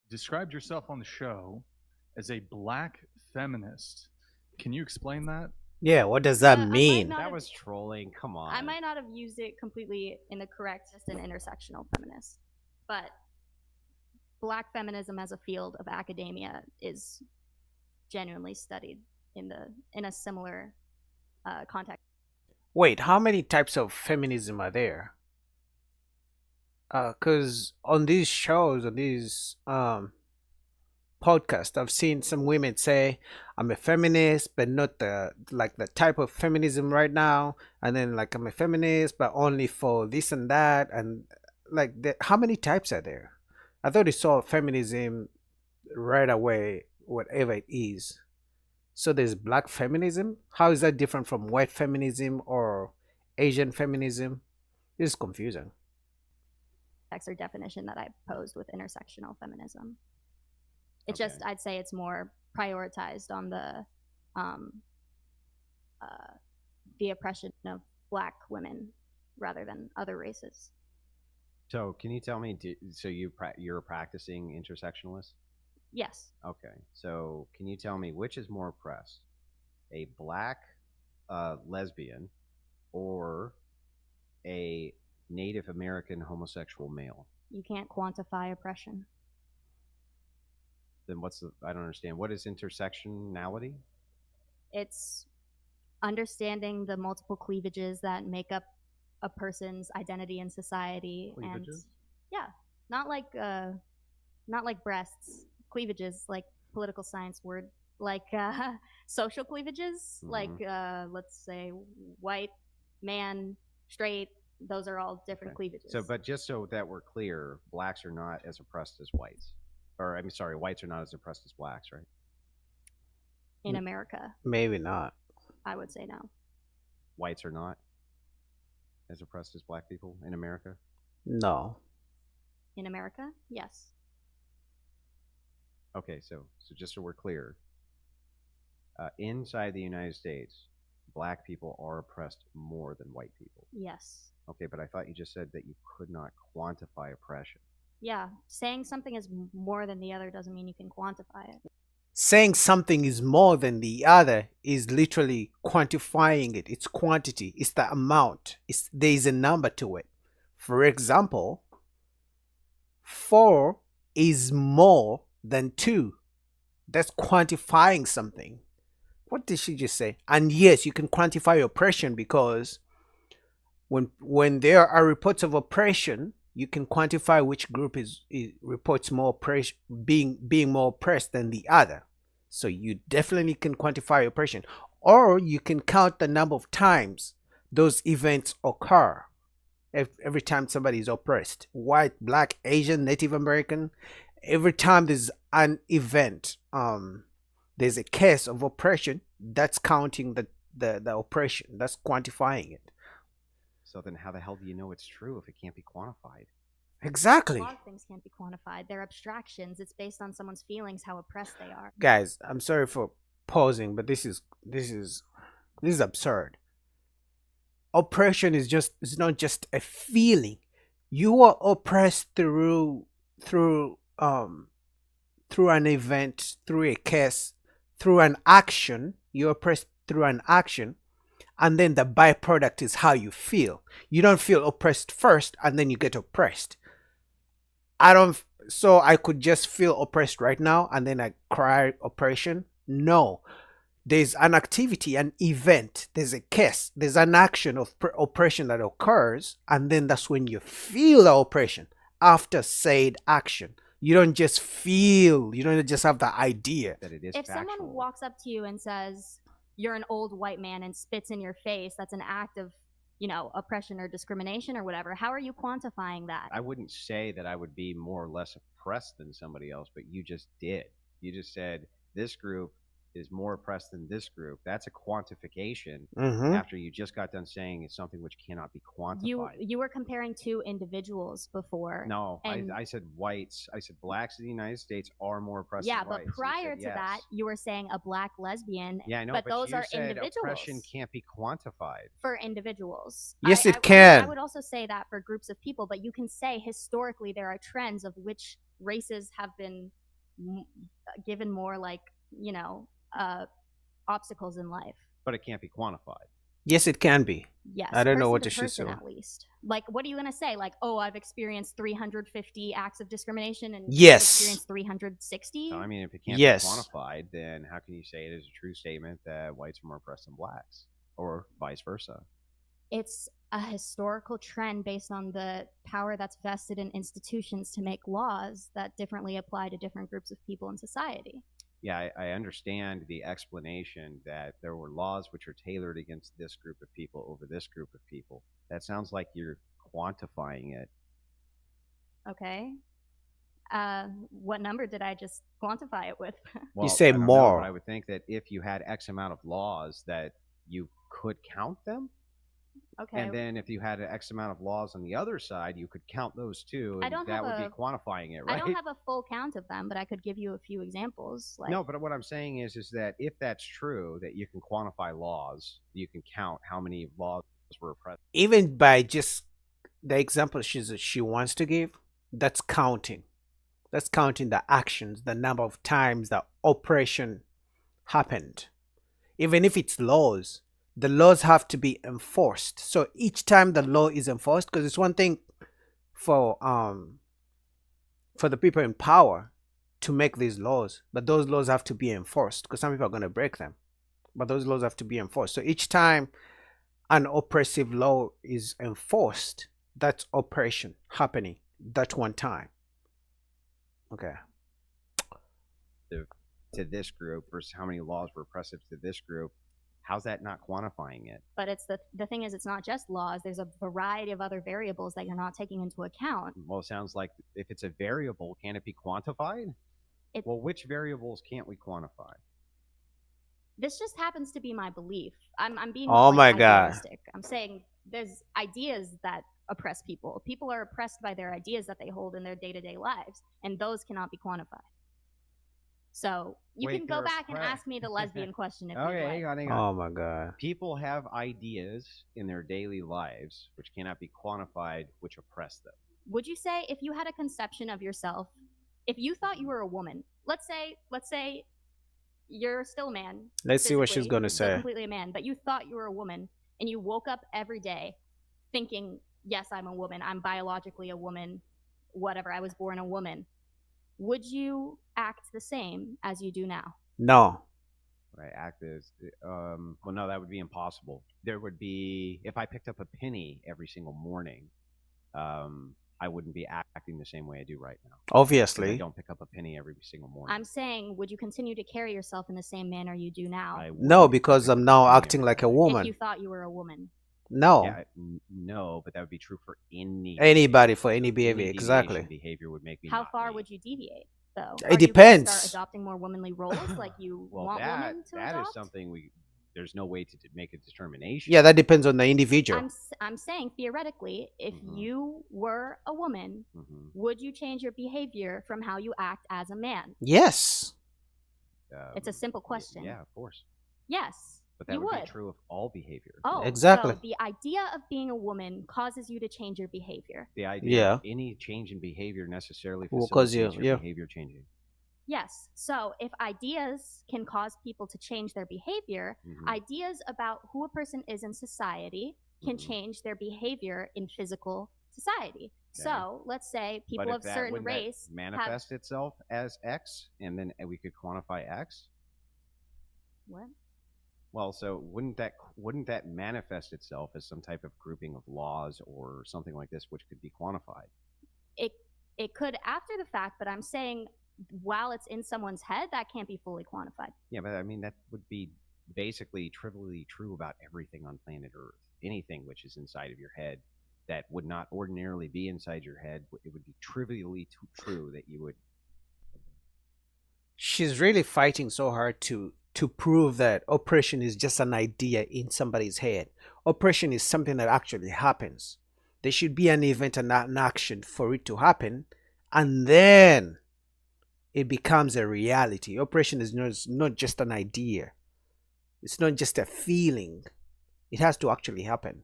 described yourself on the show as a black feminist. Can you explain that? Yeah, what does that I might mean? not That have. was trolling. Come I on. might not have used it completely in the correct, just an intersectional feminist, but black feminism as a field of academia is genuinely studied in a similar context. Wait, how many types of feminism are there? Cause on these shows, on these podcasts, I've seen some women say, "I'm a feminist, but not the type of feminism right now," and then like I'm a feminist, but only for this and that, and how many types are there? I thought you saw feminism right away, whatever it is. So there's black feminism. How is that different from white feminism or Asian feminism? This is confusing. Or definition that I posed with intersectional feminism. It's Okay. just I'd say it's more prioritized on um, the oppression of black women rather than other races. So, can you tell me? You're a practicing intersectionalist? Yes. Okay. So, can you tell me which is more oppressed, a black lesbian or a Native American homosexual male? You can't quantify oppression. Then what's the? I don't understand. What is intersectionality? It's understanding the multiple cleavages that make up a person's identity in society. Cleavages? And yeah, not like breasts. Cleavages, like political science word, like social cleavages, like let's say white, man, straight. Those are all different Okay. cleavages. So, but just so that we're clear, blacks are not as oppressed as whites, or I'm sorry, whites are not as oppressed as blacks, right? in America, Maybe not. I would say no. Whites are not as oppressed as black people in America. No. In America, yes. Okay, so just so we're clear, inside the United States, black people are oppressed more than white people. Yes. Okay, but I thought you just said that you could not quantify oppression. Yeah, saying something is more than the other doesn't mean you can quantify it. Saying something is more than the other is literally quantifying it. It's quantity. It's the amount. There is a number to it. For example, 4 is more than 2. That's quantifying something. What did she just say? And yes, you can quantify oppression because when there are reports of oppression, you can quantify which group reports more oppression, being more oppressed than the other. So you definitely can quantify oppression, or you can count the number of times those events occur. Every time somebody is oppressed, white, black, Asian, Native American, every time there's an event, there's a case of oppression, that's counting the oppression, that's quantifying it. So then, how the hell do you know it's true if it can't be quantified? Exactly. A lot of things can't be quantified. They're abstractions. It's based on someone's feelings, how oppressed they are. Guys, I'm sorry for pausing, but this is absurd. Oppression is not just a feeling. You are oppressed through through an event, through a case, through an action. You're oppressed through an action, and then the byproduct is how you feel. You don't feel oppressed first and then you get oppressed. I don't. So I could just feel oppressed right now and then I cry oppression. No, there's an activity, an event, there's a case, there's an action of oppression that occurs, and then that's when you feel the oppression after said action. You don't just feel, you don't just have the idea. That it is If factual. someone walks up to you and says, "You're an old white man," and spits in your face, that's an act of, oppression or discrimination or whatever. How are you quantifying that? I wouldn't say that I would be more or less oppressed than somebody else, but you just did. You just said this group is more oppressed than this group. That's a quantification after you just got done saying it's something which cannot be quantified. You were comparing two individuals before. No, I said whites. I said blacks in the United States are more oppressed Yeah, than but whites. prior You to said that, yes. you were saying a black lesbian. Yeah, I know, but those you are said individuals. oppression can't be quantified. For individuals. Yes, it I can. would also say that for groups of people, but you can say historically there are trends of which races have been given more like, you know, obstacles in life. But it can't be quantified. Yes, it can be. Yes, I don't know what to she's person saying. at least. Like, what are you gonna say? Like, oh, I've experienced 350 acts of discrimination, and Yes. I've experienced 360. So, I mean, if it can't Yes. be quantified, then how can you say it is a true statement that whites are more oppressed than blacks, or vice versa? It's a historical trend based on the power that's vested in institutions to make laws that differently apply to different groups of people in society. Yeah, I understand the explanation that there were laws which are tailored against this group of people over this group of people. That sounds like you're quantifying it. Okay. What number did I just quantify it with? Well, you say I don't know, more. but I would think that if you had X amount of laws, that you could count them. Okay. And then if you had an X amount of laws on the other side, you could count those too, and that would be quantifying it, right? I don't have a full count of them, but I could give you a few examples. Like, no, but what I'm saying is that if that's true, that you can quantify laws, you can count how many laws were oppressed. Even by just the example she wants to give, that's counting. That's counting the actions, the number of times the oppression happened. Even if it's laws, the laws have to be enforced. So each time the law is enforced, because it's one thing for the people in power to make these laws, but those laws have to be enforced, because some people are going to break them. But those laws have to be enforced. So each time an oppressive law is enforced, that's oppression happening that one time. Okay. To this group versus how many laws were oppressive to this group. How's that not quantifying it? But it's the thing is, it's not just laws. There's a variety of other variables that you're not taking into account. Well, it sounds like if it's a variable, can it be quantified? Well, which variables can't we quantify? This just happens to be my belief. I'm being oh my god. Idealistic. I'm saying there's ideas that oppress people. People are oppressed by their ideas that they hold in their day-to-day lives, and those cannot be quantified. So you can go back and ask me the lesbian question if you like. Hang on. Oh my god. People have ideas in their daily lives which cannot be quantified, which oppress them. Would you say if you had a conception of yourself, if you thought you were a woman, let's say you're still a man. Let's see what she's going to say. Completely a man, but you thought you were a woman, and you woke up every day thinking, yes, I'm a woman. I'm biologically a woman. Whatever. I was born a woman. Would you act the same as you do now? No. Right, act as well, no, that would be impossible. There would be, if I picked up a penny every single morning, I wouldn't be acting the same way I do right now. Obviously. I don't pick up a penny every single morning. I'm saying, would you continue to carry yourself in the same manner you do now? No, because I'm now acting like a woman. If you thought you were a woman. No. Yeah, no, but that would be true for anybody for any behavior. Exactly. Behavior would make me. How far would you deviate, though? It depends. Start adopting more womanly roles, like you want women to adopt? That is something there's no way to make a determination. Yeah, that depends on the individual. I'm saying theoretically, if you were a woman, would you change your behavior from how you act as a man? Yes. It's a simple question. Yeah, of course. Yes. But that would be true of all behavior. Oh, exactly. So the idea of being a woman causes you to change your behavior. The idea of any change in behavior necessarily facilitates your behavior changing. Yes. So if ideas can cause people to change their behavior, ideas about who a person is in society can change their behavior in physical society. Okay. So let's say people of certain race manifest itself as X, and then we could quantify X. What? Well, so wouldn't that manifest itself as some type of grouping of laws or something like this, which could be quantified? It could after the fact, but I'm saying while it's in someone's head, that can't be fully quantified. Yeah, but I mean that would be basically trivially true about everything on planet Earth. Anything which is inside of your head that would not ordinarily be inside your head, it would be trivially true that you would. She's really fighting so hard to prove that oppression is just an idea in somebody's head. Oppression is something that actually happens. There should be an event and an action for it to happen, and then it becomes a reality. Oppression is not just an idea. It's not just a feeling. It has to actually happen.